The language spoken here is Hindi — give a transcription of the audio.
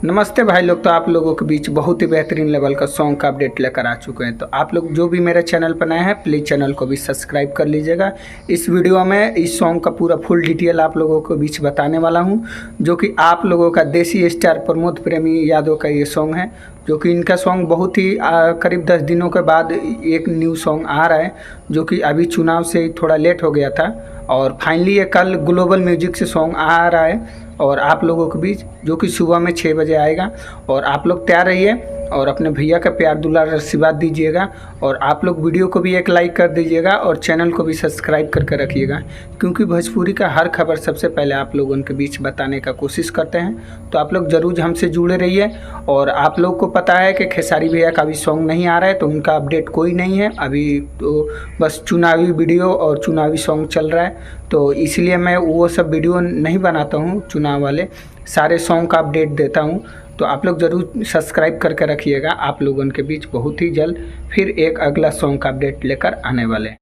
नमस्ते भाई लोग। तो आप लोगों के बीच बहुत ही बेहतरीन लेवल का सॉन्ग का अपडेट लेकर आ चुके हैं। तो आप लोग जो भी मेरे चैनल पर नए हैं प्लीज़ चैनल को भी सब्सक्राइब कर लीजिएगा। इस वीडियो में इस सॉन्ग का पूरा फुल डिटेल आप लोगों के बीच बताने वाला हूं, जो कि आप लोगों का देसी स्टार प्रमोद प्रेमी यादव का ये सॉन्ग है। जो कि इनका सॉन्ग बहुत ही करीब 10 दिनों के बाद एक न्यू सॉन्ग आ रहा है, जो कि अभी चुनाव से थोड़ा लेट हो गया था और फाइनली ये कल ग्लोबल म्यूजिक से सॉन्ग आ रहा है और आप लोगों के बीच, जो कि सुबह में 6 बजे आएगा। और आप लोग तैयार रहिए और अपने भैया का प्यार दुलार आशीर्वाद दीजिएगा। और आप लोग वीडियो को भी एक लाइक कर दीजिएगा और चैनल को भी सब्सक्राइब करके रखिएगा, क्योंकि भोजपुरी का हर खबर सबसे पहले आप लोगों के बीच बताने का कोशिश करते हैं। तो आप लोग ज़रूर हमसे जुड़े रहिए। और आप लोग को पता है कि खेसारी भैया का भी सॉन्ग नहीं आ रहा है, तो उनका अपडेट कोई नहीं है अभी। तो बस चुनावी वीडियो और चुनावी सॉन्ग चल रहा है, तो इसलिए मैं वो सब वीडियो नहीं बनाता हूँ। चुनाव वाले सारे सॉन्ग का अपडेट देता हूँ। तो आप लोग ज़रूर सब्सक्राइब करके रखिएगा। आप लोगों के बीच बहुत ही जल्द फिर एक अगला सॉन्ग का अपडेट लेकर आने वाले हैं।